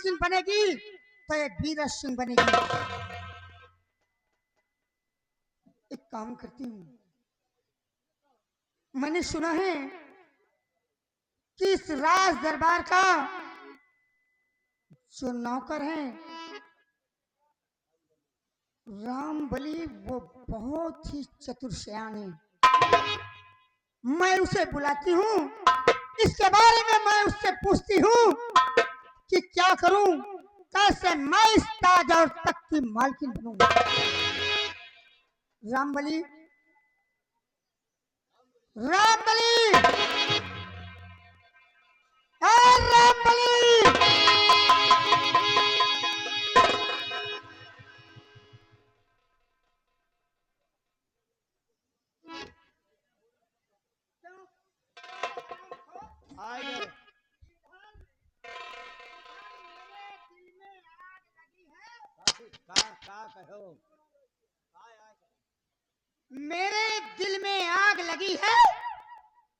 मालकिन बनेगी तो एक वीरसिंह बनेगी। एक काम करती हूँ, मैंने सुना है कि इस राज दरबार का जो नौकर है राम बलि, वो बहुत ही चतुर सयान है। मैं उसे बुलाती हूँ, इसके बारे में मैं उससे पूछती हूँ कि क्या करूं, कैसे मैं इस ताज और तख्त की मालकिन बनूं। रामबली, रामबली, रामबली। मेरे दिल में आग लगी है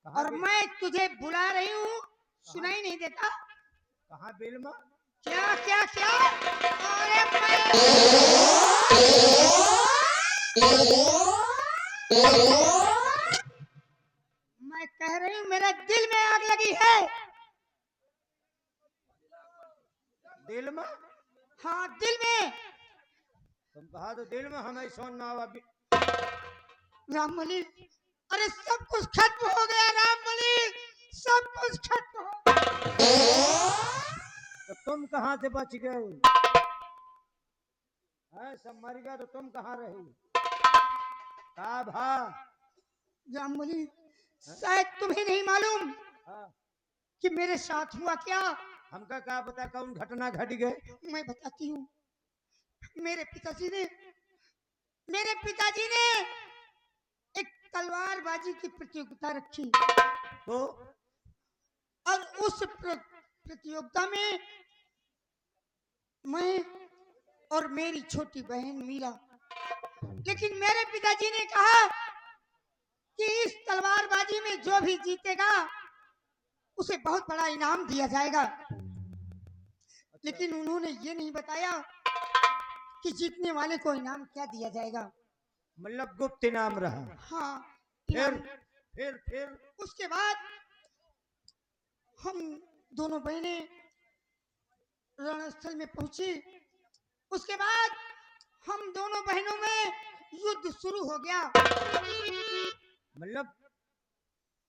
और मैं तुझे बुला रही हूँ, सुनाई नहीं देता? कहाँ बिल में? क्या क्या क्या? अरे मैं कह रही हूँ मेरे दिल में आग लगी है। दिल में? हाँ दिल में। तुम कहा तो दिल में हमें सोना अभी। रामबली, अरे सब कुछ खत्म हो गया रामबली, सब कुछ खत्म हो गया। तो तुम कहाँ से बच गए? सब मर गया तो तुम कहाँ रही? का भा? रामबली, शायद तुम्हें नहीं मालूम कि मेरे साथ हुआ क्या। हमका क्या पता कौन घटना घट गए? मैं बताती हूँ। मेरे पिताजी ने एक तलवारबाजी की प्रतियोगिता रखी तो और उस प्रतियोगिता में मैं और मेरी छोटी बहन मीरा, लेकिन मेरे पिताजी ने कहा कि इस तलवारबाजी में जो भी जीतेगा उसे बहुत बड़ा इनाम दिया जाएगा। लेकिन उन्होंने ये नहीं बताया कि जीतने वाले को इनाम क्या दिया जाएगा। मतलब गुप्त इनाम रहा? हाँ। फिर उसके बाद हम दोनों बहनें रणस्थल में पहुंची। उसके बाद हम दोनों बहनों में युद्ध शुरू हो गया। मतलब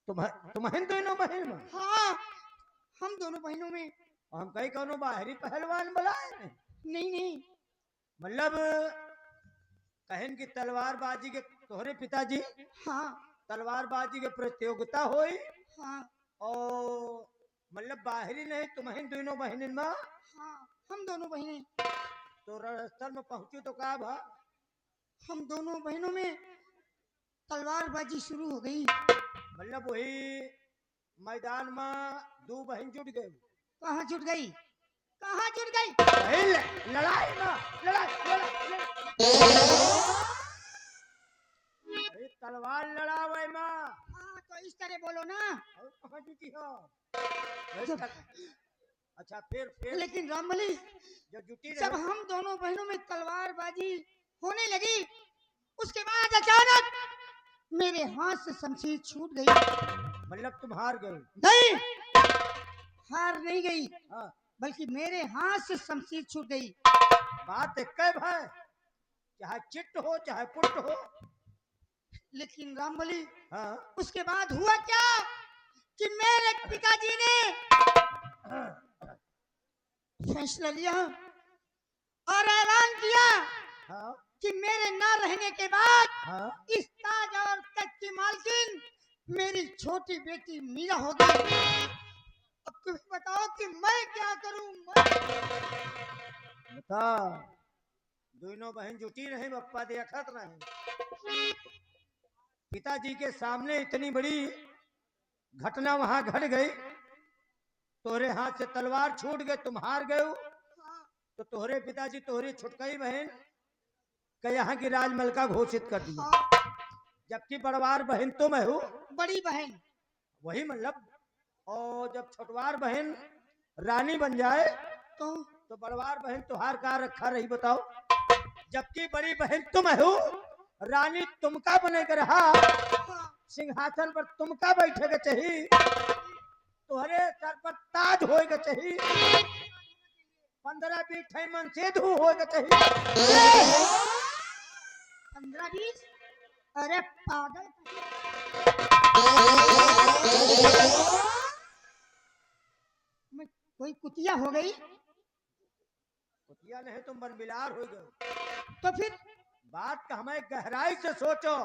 तुम्हें दोनों बहन में? हाँ, हम दोनों बहनों में। हम कहीं कौनो बाहरी पहलवान बुलाए? नहीं। मतलब कहन की तलवारबाजी के तोहरे पिताजी हाँ तलवारबाजी के प्रतियोगिता हुई। हाँ और मतलब बाहरी नहीं, तुम्हें दोनों बहन में? हाँ, हम दोनों बहनें। तो रणस्थल में पहुंची तो का भा? हम दोनों बहनों में तलवारबाजी शुरू हो गई। मतलब वही मैदान में दो बहन जुट गए। कहाँ जुट गई? कहाँ जुट गई? लड़ाई में लड़ाई। अरे तलवार लड़ावे में। हाँ तो इस तरह बोलो ना। कहाँ जुटी हो? अच्छा फिर लेकिन रामबली, जब जुटी जब हम दोनों बहनों में तलवारबाजी होने लगी, उसके बाद अचानक मेरे हाथ से शमशीर छूट गई। मतलब तुम हार गए? नहीं, हार नहीं गई। हाँ। बल्कि मेरे हाथ से शमशीर छूट गई। बात एक भाई, चाहे चिट्ट हो चाहे पुट हो। लेकिन रामबली, हाँ। उसके बाद हुआ क्या कि मेरे पिताजी ने फैसला लिया और ऐलान किया कि मेरे न रहने के बाद इस ताज और तख्त की मालकिन मेरी छोटी बेटी मीरा होगी। अब तुम बताओ कि मैं क्या करूं? बता, दोनों बहन जुटी रहे, बप्पा देखत रहे। पिताजी के सामने इतनी बड़ी घटना वहां घट गई, तोहरे हाथ से तलवार छूट गए, तुम हार गए। तो तोहरे पिताजी तोहरी छुटकई बहन का यहाँ की राजमलका घोषित कर दिया। जबकि बड़वार बहन तुम हो, बड़ी बहन। वही मतलब। और जब छोटवार बहन रानी बन जाए तो तो बड़वार बहन तुहार का रखा रही बताओ, जबकि बड़ी बहन तुम हो, रानी तुमका बनेगा रहा, सिंहासन पर तुमका बैठेगा चाहिए, तुहरे सर पर ताज होएगा चाहिए, 15-20 मन से धू होएगा चाहिए। 15-20? अरे पागल, मैं कोई कुतिया हो गई? कुतिया नहीं, तुम बनबिलार हो गए। तो फिर बात का हमें गहराई से सोचो,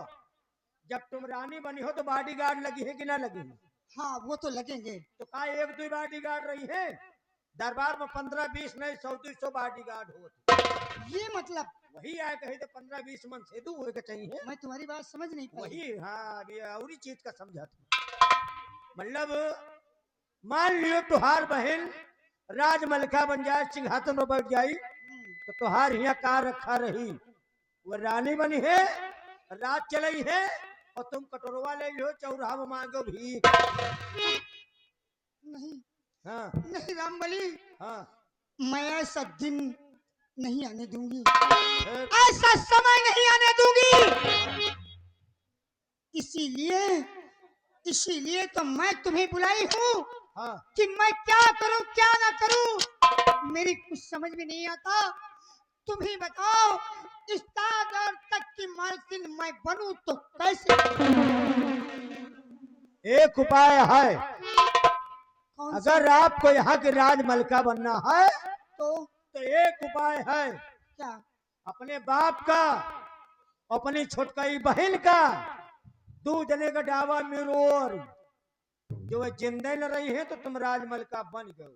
जब तुम रानी बनी हो तो बॉडीगार्ड लगी है कि ना लगी है? हाँ वो तो लगेंगे। तो का 1-2 बॉडीगार्ड रही है? दरबार में 15-20 नहीं 100-200 बॉडीगार्ड हो। ये मतलब वही आए कहे तो 15-20 मन सेधु होएगा चाहिए। मैं तुम्हारी बात समझ नहीं पाई। वही हाँ, अभी और ही चीज का समझा था। मतलब मान लियो तुहार बहन राजमलिका बन जाए, सिंहासन पर बैठ जाई, तो तुहार यहाँ का रखा रही, वो रानी बनी है, रात चलाई है, और तुम कटोरवा ले लो, चौराहा में मांगो भी। नहीं हाँ नहीं रामबली, हाँ, मैं ऐसा दिन नहीं आने दूंगी, फिर ऐसा समय नहीं आने दूंगी। इसीलिए इसीलिए तो मैं तुम्हें बुलाई हूँ हाँ, कि मैं क्या करूं क्या ना करूं, मेरी कुछ समझ में नहीं आता। तुम ही बताओ, इस ताज तक की मालकिन मैं बनूं तो कैसे? एक उपाय है, कौन सा? अगर आपको यहाँ के राजमलिका बनना है तो तो एक उपाय है, क्या? अपने बाप का, अपनी छोटकाई बहन का 2 जने का डावा मिरोर, जो वह जिंदे न रही है तो तुम राजमलिका बन गए।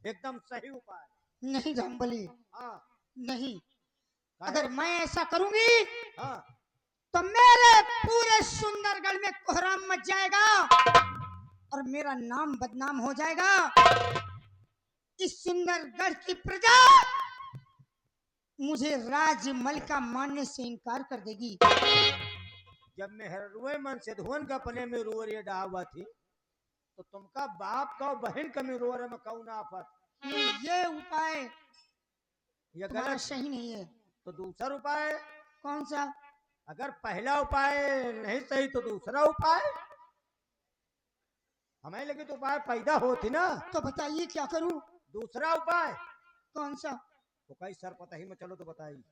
एकदम सही उपाय। नहीं रामबली, हाँ नहीं। काहे? अगर मैं ऐसा करूंगी हाँ, तो मेरे पूरे सुंदरगढ़ में कोहराम मच जाएगा और मेरा नाम बदनाम हो जाएगा। इस सुंदरगढ़ की प्रजा मुझे राजमलिका मानने से इनकार कर देगी। जब मेहरुए मन से धुवन का अपने में रोर ये डावा थी, तो तुमका बाप का और बहन का में रोर में कौन आफत? ये उपाय ये तुम्हारा गलत। सही नहीं है। तो दूसरा उपाय, कौन सा? अगर पहला उपाय नहीं सही तो दूसरा उपाय। हमें लगे तो उपाय पैदा होती ना। तो बताइए क्या करूं? दूसरा उपाय कौन सा? तो कई सर पता ही में चलो तो बताइए।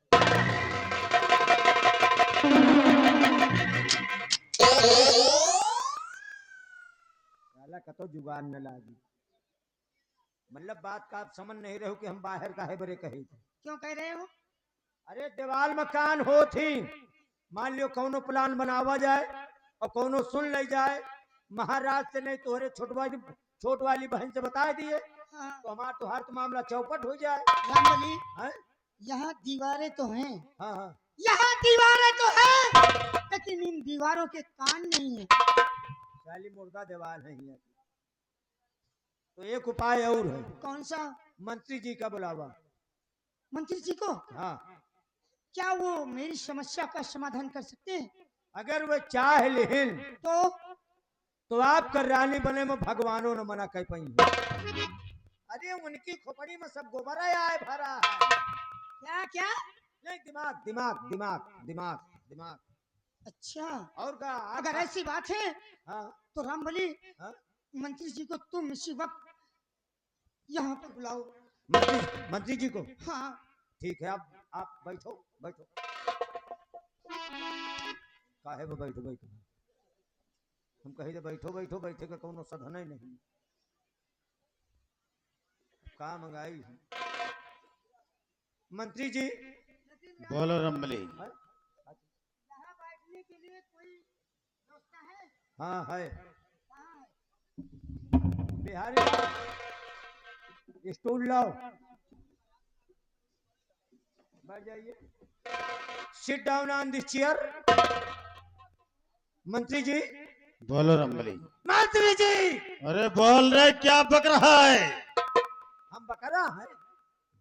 साला का तो जुगान न लागी। मतलब बात का आप समझ नहीं रहे हो कि हम बाहर का है बरे कहे थे। क्यों कह रहे हो? अरे दीवाल मकान हो थी, मान लियो कौनो प्लान बनावा जाए और कौनो सुन ले जाए, महाराज से नहीं तोहरे छोट वाली बहन से बता दिए हाँ। तो हमारा तुहार तो मामला चौपट हो जाए। रामबली, हैं? यहाँ दीवारें तो हैं, हाँ हाँ, यहाँ दीवारें तो हैं, लेकिन इन दीवारों के कान नहीं है। साली मुर्दा दीवार है यहाँ। तो एक उपाय और है, कौन सा? मंत्री जी का बुलावा। मंत्री जी को? हाँ, क्या वो मेरी समस्या का समाधान कर सकते हैं? अगर वह चाह लेहिन तो आपका रानी बने में भगवानों ने मना कर पाई। अरे उनकी खोपड़ी में सब गोबरा आए भरा है। क्या क्या? नहीं, दिमाग दिमाग दिमाग दिमाग दिमाग। अच्छा, और का अगर ऐसी बात है हाँ तो रामबली, हाँ, मंत्री जी को तुम इसी वक्त यहाँ पर बुलाओ। मंत्री जी को? हाँ। ठीक है, आप बैठो बैठो। काहे वो बैठो बैठो, हम कही तो बैठो बैठो, बैठे का कोनो साधन ही नहीं। का मंगाई है? मंत्री जी बोलो रमबली। हाँ? यहाँ बैठने के लिए कोई व्यवस्था है? हाँ है, कहाँ है? बिहारी लाओ, स्टूल लाओ, बैठ जाइए। Sit down on this chair. मंत्री जी। बोलो रमबली। मंत्री जी, अरे बोल रहे, क्या बक रहा है? हम बकरा है।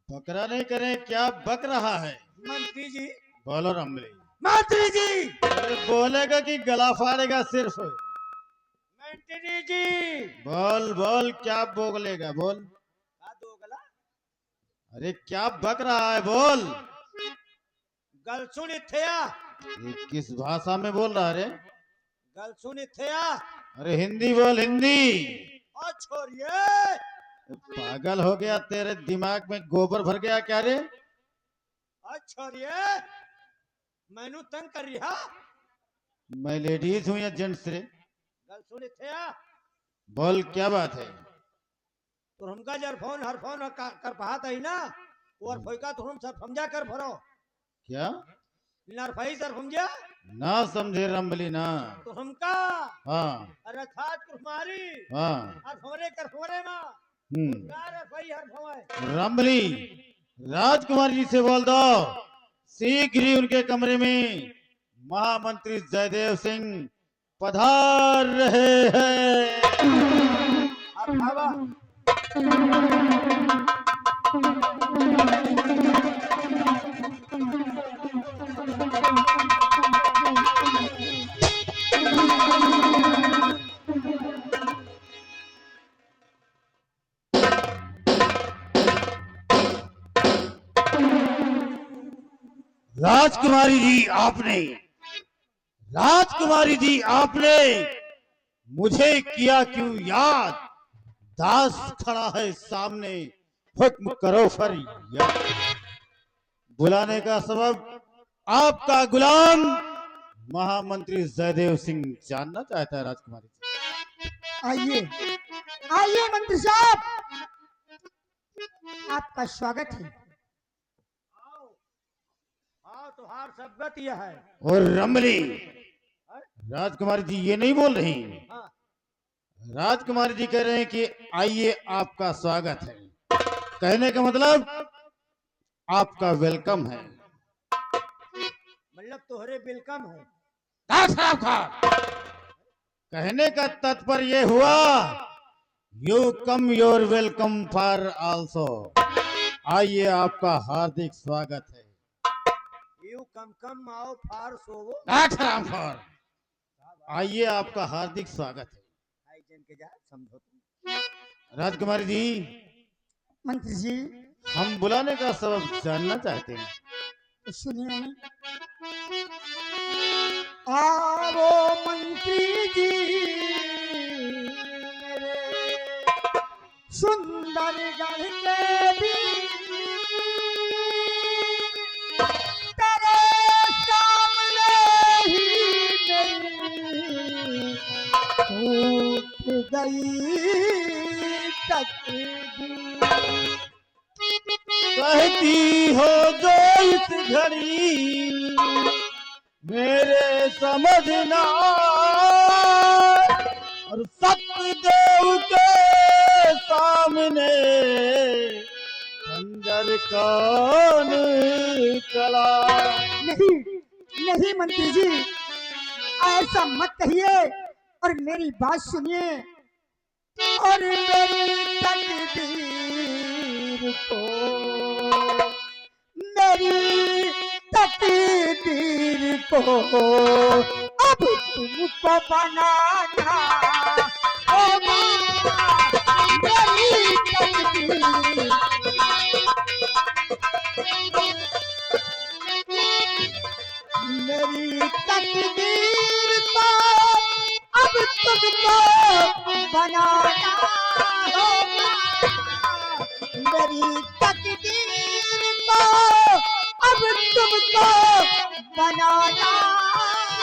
बकरा नहीं करे, क्या बक रहा है? मंत्री जी। बोलो रमबली। मंत्री जी। अरे बोलेगा कि गला फाड़ेगा सिर्फ? मंत्री जी। बोल बोल, क्या बोलेगा बोल। का दो गला? अरे क्या बक रहा है, बोल। गल सुन इथेया, ये किस भाषा में बोल रहा है रे? गल सुन इथेया। अरे हिंदी बोल, हिंदी। ओ छोरिए, पागल हो गया, तेरे दिमाग में गोबर भर गया क्या रे? ओ छोरिए, मैनू तंग कर रिहा। मैं लेडीज हूँ या जेंट्स रे? गल सुन इथेया, बोल क्या बात है? तो हमका जर फोन हर फोन कर पात है ना, और फोइका तो हम सब समझा कर भरो। क्या नर भाई सर समझा ना समझे रंबली ना? तो हमका हाँ अरे खाद कुमारी हाँ। हर फोरे कर फोरे मां हम्म। नर भाई हर फोए। रंबली, राजकुमार जी से बोल दो शीघ्र ही उनके कमरे में महामंत्री जयदेव सिंह पधार रहे हैं। अब भावा राजकुमारी जी आपने, राजकुमारी जी आपने मुझे किया क्यों याद? दास खड़ा है सामने, हुक्म करो फरियाद। बुलाने का सबब आपका गुलाम महामंत्री जयदेव सिंह जानना चाहता है राजकुमारी जी। आइए आइए मंत्री साहब, आपका स्वागत है। हाँ तुहार सबगत यह है। और रमली, राजकुमारी जी ये नहीं बोल रही, हाँ राजकुमारी जी कह रहे हैं कि आइए आपका स्वागत है। कहने का मतलब आपका वेलकम है। मतलब तोहरे वेलकम है। कहने का तात्पर्य ये हुआ you come your welcome for also. आइए आपका हार्दिक स्वागत है। यू कम आओ फार सोवो। आइए आपका हार्दिक स्वागत है। आई जन के जा समझो तुम। राजकुमारी जी, मंत्री जी हम बुलाने का सबब जानना चाहते हैं। तो सुनिए, आओ मंत्री जी मेरे सुंदरगढ़ के भी तेरे सामने ही मेरी टूट गई तकदीर। कहती हो जो इस घड़ी मेरे समझना, और सत्यदेव के सामने खंजर कौन चला। नहीं नहीं मंत्री जी, ऐसा मत कहिए और मेरी बात सुनिए। और मेरी तकदीर को, मेरी तकदीर को अब तुमको बनाना होगा। मेरी तकदीर, मेरी तकदीर को अब तुमको बनाना होगा। मेरी तकदीर को अब तुमको बनाना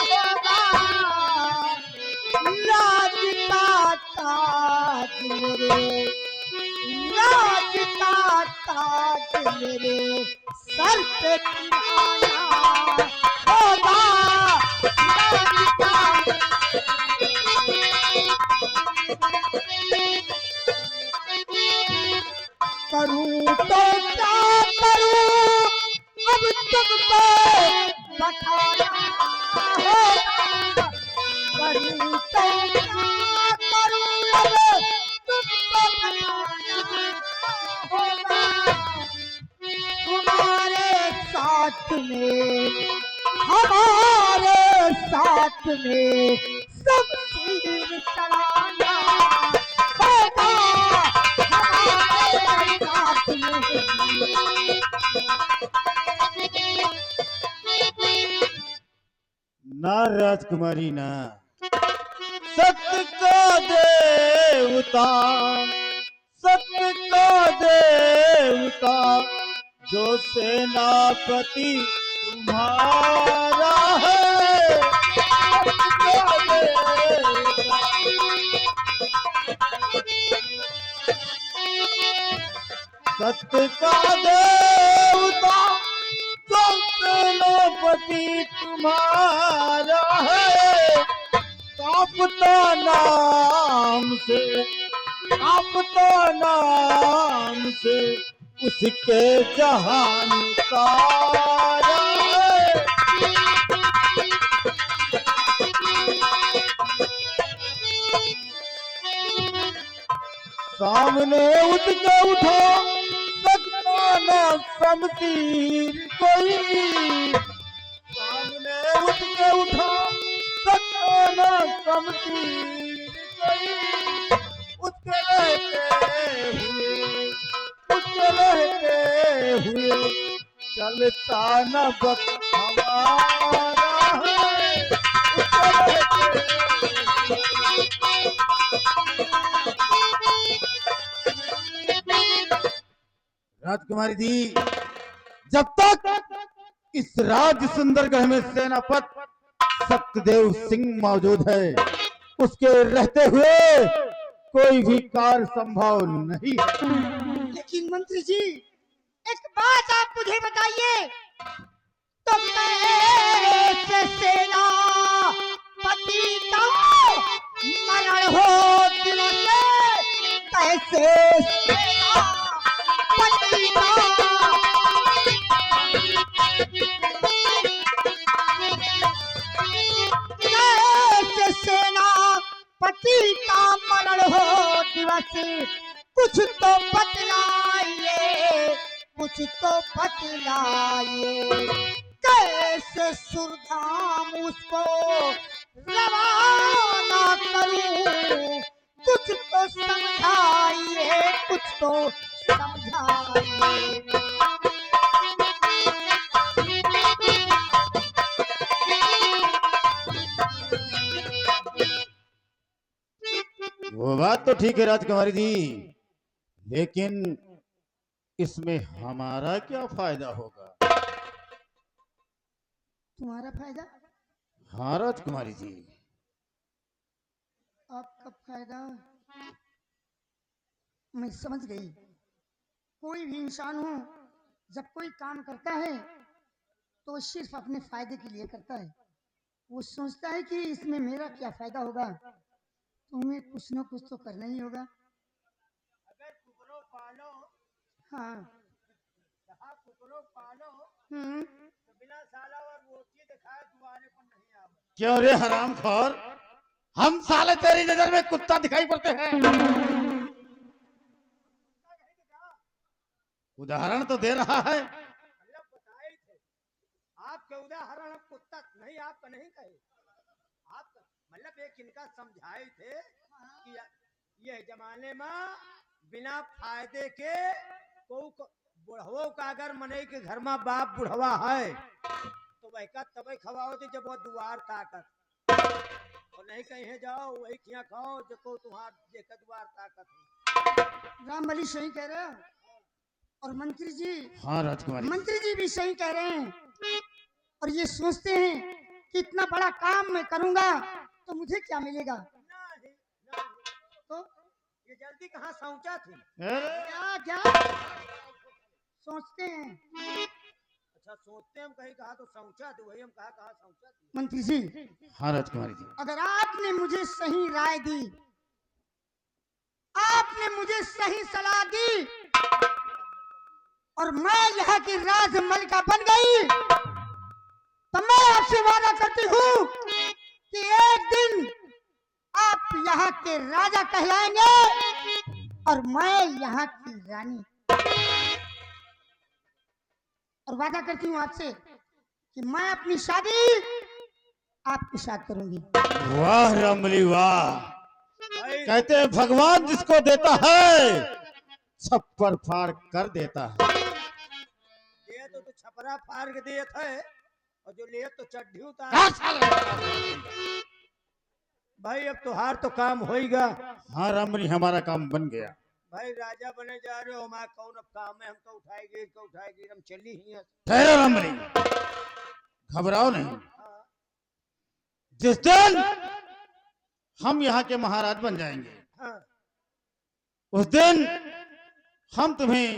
होगा। राज का ताज मेरे, राज का ताज मेरे सर पे चढ़ाना होगा। राज का करूं तो क्या करूं अब तुमको बताना होगा। करूं तो क्या करूं अब तुमको बताना होगा। तुम्हारे साथ में, हमारे साथ में सब तीर चलाना होगा। हमारे साथ में ना राजकुमारी ना, सत्य का देवता, सत्य का देवता जो सेनापति तुम्हारा है, सत्य का देवता। सत्य का देवता जो सेनापति तुम्हारा है, कांपता नाम से, कांपता नाम से उसके जहान तारा है। सामने उठ के उठो सकता ना शमशीर कोई, सामने उठ के उठो सकता ना शमशीर कोई, उसके रहते हुए, उसके रहते हुए चलता न वक्त हमारा है, उसके रहते राजकुमारी दी, जब तक इस राज सुंदरगढ़ में सेनापति सत्यदेव सिंह मौजूद है, उसके रहते हुए कोई भी कार्य संभव नहीं है। लेकिन मंत्री जी, एक बात आप मुझे बताइए, तो कैसे सेनापति का मरण हो दिलों से, कैसे सेनापति का कैसे सेनापति का मरण हो दिवस, कुछ तो बतलाइए, कुछ तो बतलाइए, कैसे सुरधाम उसको रवाना करूं, कुछ तो समझाइए, कुछ तो समझाइए। वो बात तो ठीक है राजकुमारी जी, लेकिन इसमें हमारा क्या फायदा होगा? तुम्हारा फायदा? हाँ राजकुमारी जी, आपका फायदा मैं समझ गई। कोई भी इंसान हो, जब कोई काम करता है तो वो सिर्फ अपने फायदे के लिए करता है। वो सोचता है कि इसमें मेरा क्या फायदा होगा, तुम्हें कुछ न कुछ तो करना ही होगा। अगर कुकरों पालो, हाँ। जहाँ कुकरों पालो तो बिना साला और रोटी दिखाए दुआरे पर नहीं आवे। क्यों रे हरामखोर, हम साले तेरी नजर में कुत्ता दिखाई पड़ते हैं? उदाहरण तो दे रहा है। मतलब बताए थे आपके उदाहरण, हम कुत्ता नहीं आपका नहीं कहे, आप मतलब एक इनका समझाए थे कि ये जमाने में बिना फायदे के बुढ़वो का अगर मने के घर में बाप बुढ़वा है तो वही का तब खवाओ थे जब वो दुआर ताकत, और नहीं कहीं जाओ वही खिया खाओ जो तुम्हार जेकर दुआर ताकत है। रामबली सही कह रहे हो, और मंत्री जी, हाँ राजकुमारी, मंत्री जी भी सही कह रहे हैं। और ये सोचते हैं कि इतना बड़ा काम मैं करूंगा तो मुझे क्या मिलेगा। नहीं, नहीं। तो ये जल्दी कहाँ पहुंचा थी? क्या क्या सोचते हैं। अच्छा सोचते हम कहीं कहा तो पहुंचा थी, वही हम कहा कहाँ पहुंचा थी। मंत्री जी, हाँ राजकुमारी जी, अगर आपने मुझे सही राय दी, आपने मुझे सही सलाह दी और मैं यहाँ की राजमलिका बन गई, तो मैं आपसे वादा करती हूँ कि एक दिन आप यहाँ के राजा कहलाएंगे और मैं यहाँ की रानी। और वादा करती हूँ आपसे कि मैं अपनी शादी आपके साथ करूंगी। वाह रामबली वाह, भाई कहते हैं भगवान जिसको देता है छप्पर फाड़ कर देता है। ये तो छपरा फाड़ के दिए थे और जो ले तो चड्ढी उतार। क्या साले? भाई अब तुहार तो काम होएगा। हाँ रामबली, हमारा काम बन गया। भाई राजा बने जा रहे हो, हमारा कौन अब काम है, हम तो उठाएगी हम चली ही हैं। ठहरो रामबली, घबराओ नहीं। हाँ, जिस दिन हम यहाँ के महाराज बन जाएंगे, हाँ, उस दिन हम तुम्हें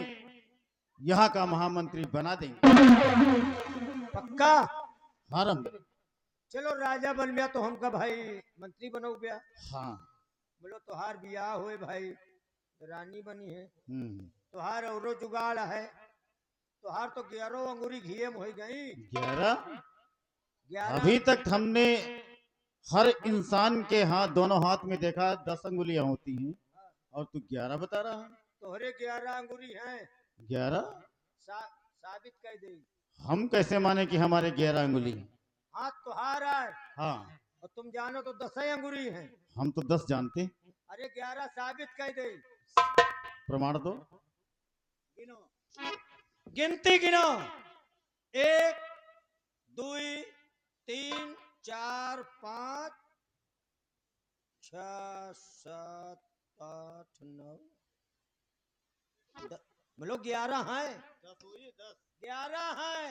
यहाँ का महामंत्री बना देंगे। पक्का? हाँ रामबली। चलो राजा बन गया तो हमका भाई मंत्री बनो गया। हाँ। बोलो तुहार बियाह हुए भाई, रानी बनी है, हम्म। तुहार औरो जुगाड़ है, तुहार तो 11 अंगूरी घी में हो गई। 11? 11 अभी तक हमने हर इंसान के हाथ, दोनों हाथ में देखा 10 अंगुलियां होती हैं, और तू 11 बता रहा है। तोहरे 11 अंगूरी हैं। 11? साबित कर दे। हम कैसे माने कि हमारे 11 अंगुली हैं? हाथ तुहार है हाँ, और तुम जानो तो 10 अंगूरी हैं। हम तो 10 जानते। अरे 11 साबित कर दे। प्रमाण दो। गिनो, गिनती गिनो। 1 2 3 4 5 6 7 8 9 बोलो 11 हैं। 11 हैं।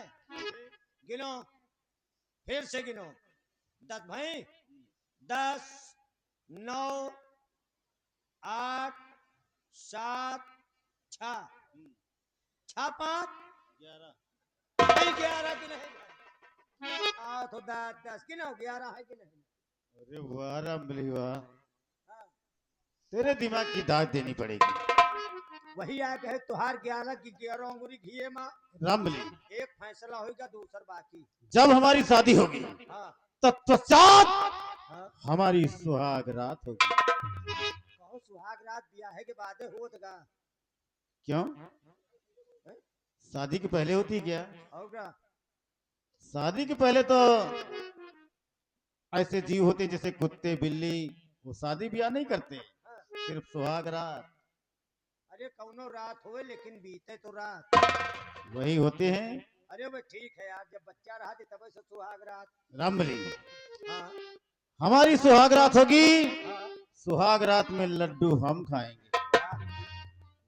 गिनो, फिर से गिनो। 10 भाई, 10 9 8 7 6 6 5 नहीं 11 की नहीं। तो 10 की ना 11 है कि नहीं? अरे वाह रामबली वाह, हाँ, तेरे दिमाग की दाग देनी पड़ेगी। वही आ कहे तुहार 11 की 11 अंगूरी घी माँ। रामबली, एक फैसला होगा, दूसर बाकी। जब हमारी शादी होगी हाँ, तत्पश्चात हाँ। हमारी सुहाग रात होगी। कहो सुहाग रात ब्याह के बाद होगा। क्यों? शादी के पहले होती है क्या? होगा। शादी के पहले तो ऐसे जीव होते जैसे कुत्ते बिल्ली, वो शादी ब्याह नहीं करते, सिर्फ सुहाग रात। अरे कौनो रात होए लेकिन बीते तो रात वही होते हैं। अरे भाई ठीक है यार, जब बच्चा रहा थे तब से सुहाग रात। रामबली, हाँ, हमारी सुहाग रात होगी। हाँ, सुहाग रात में लड्डू हम खाएंगे, हाँ,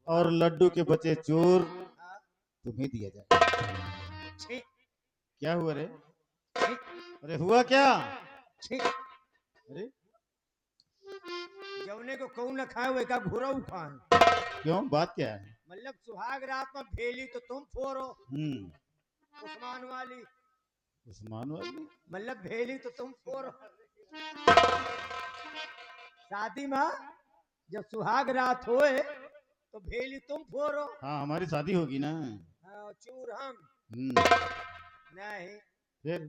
और लड्डू के बचे चोर हाँ। तुम्हें दिया जाए। छी, क्या हुआ रे? छी, अरे हुआ क्या? छी। अरे जौने को कौन न खाए वे का घुरऊ खान। क्यों, बात क्या है? मतलब सुहाग रात में भेली तो तुम फोड़ो, हम्म। उस्मान वाली। उस्मान वाली? मतलब भेली तो तुम फोड़ो। शादी में जब सुहाग रात होए तो भेली तुम फोड़ो। हाँ, हमारी शादी होगी ना। हाँ, चूर हम नहीं। फिर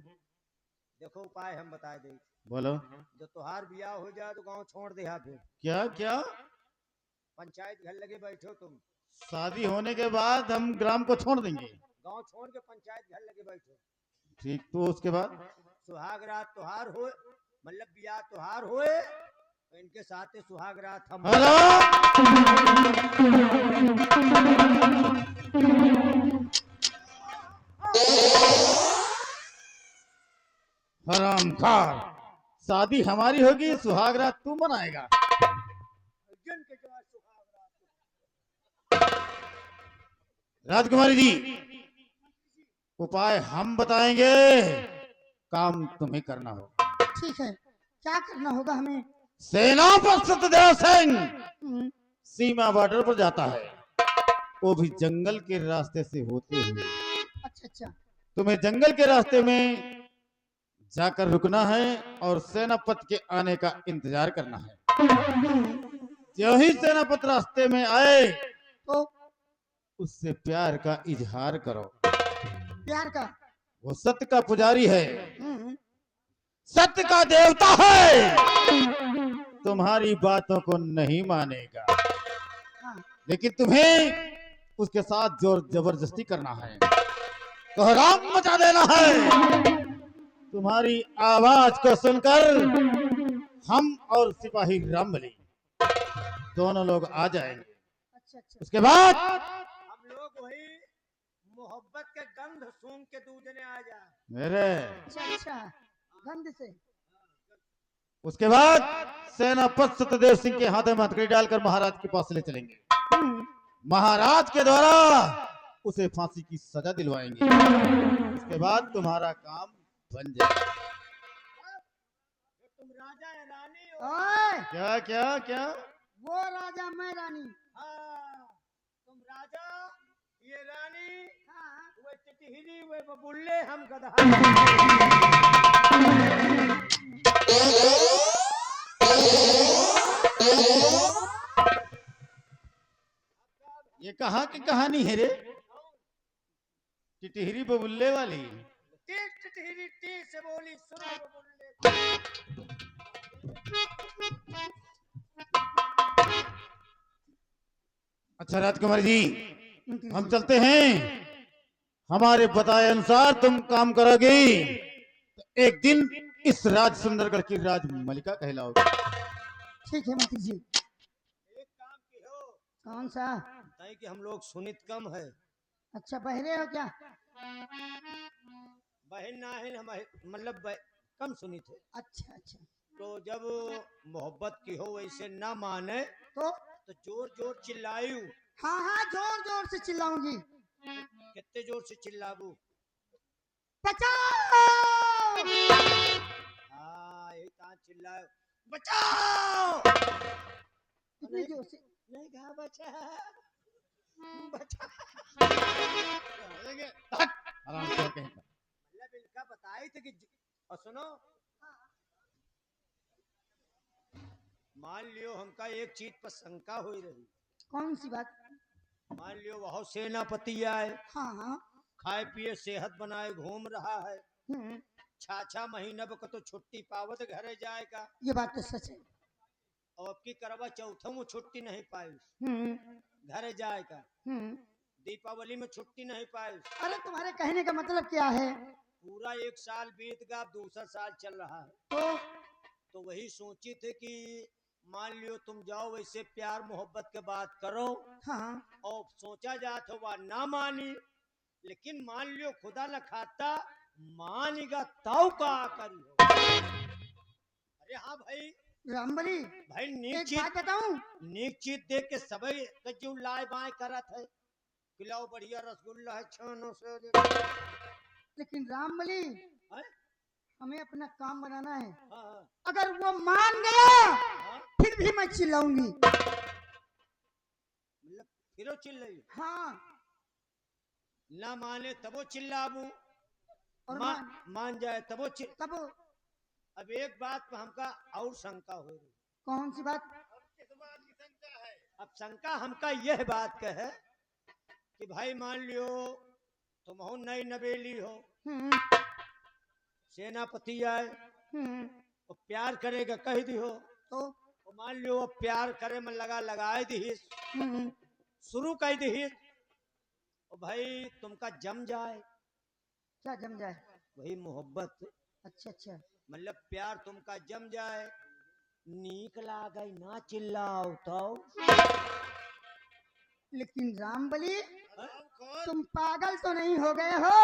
देखो उपाय हम बता दे। बोलो। जो तुहार बियाह हो जाए तो गांव छोड़ दे। फिर क्या क्या? पंचायत घर लगे बैठो तुम। शादी होने के बाद हम ग्राम को छोड़ देंगे? गांव छोड़ के पंचायत घर लगे बैठो। ठीक, तो उसके बाद? सुहाग रात तुहार होए, मतलब बियाह तुहार होए तो इनके साथ सुहाग रात हम। हेलो, हरामखोर, शादी हमारी होगी, सुहाग रात तू मनाएगा? जन के जवाब सुहाग रात। राजकुमारी जी, उपाय हम बताएंगे, काम तुम्हें करना होगा। ठीक है, क्या करना होगा हमें? सेनापति सत्यदेव सिंह हम्म, सीमा बॉर्डर पर जाता है, वो भी जंगल के रास्ते से होते हुए। अच्छा अच्छा। तुम्हें जंगल के रास्ते में जाकर रुकना है और सेनापति के आने का इंतजार करना है। जो ही सेनापति रास्ते में आए तो उससे प्यार का इजहार करो। प्यार का? वो सत्य का पुजारी है, हम्म, सत्य का देवता है, तुम्हारी बातों को नहीं मानेगा, हाँ, लेकिन तुम्हें उसके साथ जोर जबरदस्ती करना है, कोहराम मचा देना है। तुम्हारी आवाज को सुनकर हम और सिपाही रामबली दोनों लोग आ जाएंगे। अच्छा अच्छा। उसके बाद हम लोग वही मोहब्बत के गंध सूंघ के दूजने आ जा। मेरे अच्छा अच्छा, गंध से। उसके बाद सेनापति सत्यदेव सिंह के हाथ में हथकड़ी डालकर महाराज के पास ले चलेंगे। हम्म, महाराज के द्वारा उसे फांसी की सजा दिलवाएंगे। उसके बाद तुम्हारा काम बन जाएगा। तुम राजा है रानी हो। ओए, क्या क्या क्या? वो राजा मैं रानी। हाँ, तुम राजा, ये रानी, हाँ, वे टिटहिरी, वे बबुल्ले, हम गधा। ये कहाँ की कहानी है रे? टिटहिरी बबुल्ले वाली? टिटहिरी टी से बोली, सुनो बबुल्ले। अच्छा राजकुमार जी, हम चलते हैं। हमारे बताए अनुसार तुम काम करोगे तो एक दिन इस राज सुंदरगढ़ की राजमलिका कहलाओगे। ठीक है मंत्री जी। एक काम की हो, कौन सा? ताई कि हम लोग सुनित कम है। अच्छा, बहरे हो क्या? बहन ना है हम, मतलब कम सुनित है। अच्छा अच्छा, तो जब मोहब्बत की हो वैसे ना माने तो तो जोर जोर चिल्लायू। हाँ हाँ, जोर जोर से चिल्लाऊंगी। कितने जोर से चिल्लाबू? बचाओ! हाँ, यही कहाँ चिल्लाओ, बचाओ। इतनी जोर से? नहीं कहा बचा, बचा। आराम से कहें। मतलब इनका बताई थे कि और सुनो, मान लियो हमका एक चीज पर शंका हुई रही। कौन सी बात? मान लियो वह सेनापति आए, हाँ हाँ, खाए पिए सेहत बनाए घूम रहा है, हम्म, 6 महीना को तो छुट्टी पावत घरे जाएगा। ये बात तो सच है। और अब की करवा चौथों में छुट्टी नहीं पाई, हम्म घरे जाएगा। हम्म, दीपावली में छुट्टी नहीं पाई। अरे तुम्हारे कहने का मतलब क्या है? पूरा 1 साल बीत गया, अब दूसरा साल चल रहा है। तो वही सोची थे कि मान लियो तुम जाओ वैसे प्यार मोहब्बत के बात करो, हाँ, और सोचा जात हो वह ना मानी, लेकिन मान लियो खुदा न खाता मानेगा ताऊ का करी हो। अरे हाँ भाई, रामबली, भाई नीक एक बात चीज, बताऊं? नीक चीज देख के सबई कज्जू लाए बाएं करत है, खिलाओ बढ़िया रसगुल्ला है छानो से। लेकिन रामबली, हैं? हमें अपना काम बनाना है। हाँ हाँ अगर वो मान गया हाँ, फिर भी मैं चिल्लाऊंगी। मतलब फिरो चिल्लाई, हाँ, ना माने तबो चिल्लाबू, और मान जाए तबो चिल्ला। तब अब एक बात पर हमका और शंका हो रही। कौन सी बात? अब शंका हमका यह बात का है कि भाई मान लियो तुम हो नई नवेली हो, हम्म सेनापति आए हम्म, और प्यार करेगा कह दी हो, तो और मान लियो अब प्यार करे में लगाए दी हम्म, शुरू कर दी, और भाई तुमका जम जाए, क्या जम जाए? वही मोहब्बत, अच्छा अच्छा, मतलब प्यार तुमका जम जाए, नीक लागे ना चिल्लाओ तो। लेकिन रामबली, हाँ? तुम पागल तो नहीं हो गए हो?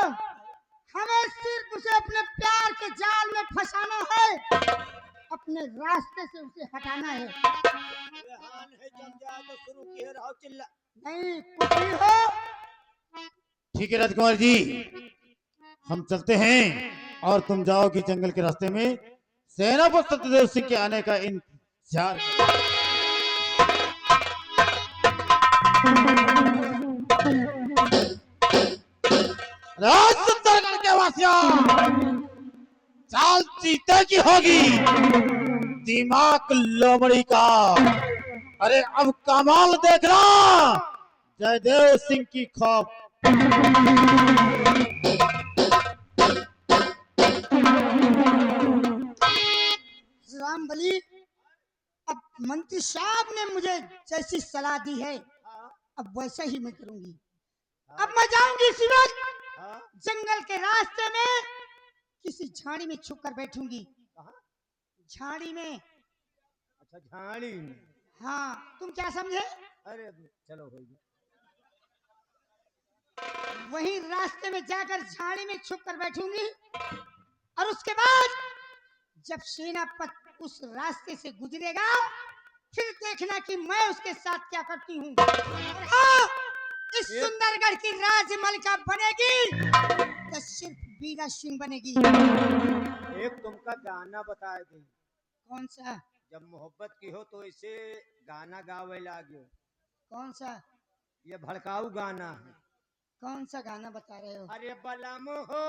हमें सिर्फ उसे अपने प्यार के जाल में फंसाना है, अपने रास्ते से उसे हटाना है। रेहान है जम जाए तो शुरू किए रहो चिल्ला। नहीं कुछ भी हो। ठीक है राजकुमार जी, हम चलते हैं और तुम जाओगी जंगल के रास्ते में सेनापति सत्यदेव सिंह के आने का इंतजार करो। राज सुंदरगढ़ के वासियों, चाल चीते की होगी, दिमाग लोमड़ी का। अरे अब कमाल देखना, जयदेव सिंह की खौफ। रामबली, अब मंत्री साहब ने मुझे जैसी सलाह दी है हाँ अब वैसा ही मैं करूंगी। हाँ अब मैं जाऊंगी इसी वक्त हाँ, जंगल के रास्ते में किसी झाड़ी में छुप कर बैठूंगी। कहाँ? झाड़ी में। अच्छा झाड़ी में। हाँ, तुम क्या समझे? अरे चलो हो गया। वहीं रास्ते में जाकर झाड़ी में छुप कर बैठूंगी और उसके बाद जब सेनापति उस रास्ते से गुजरेगा फिर देखना कि मैं उसके साथ क्या करती हूँ। और हाँ, इस सुंदरगढ़ की राजमलिका बनेगी तो सिर्फ बीरा सिंह बनेगी। एक तुमका गाना बताए थे, कौन सा? जब मोहब्बत की हो तो इसे गाना गावे लागे। कौन सा? ये भड़काऊ गाना है। कौन सा गाना बता रहे हो? अरे बलम हो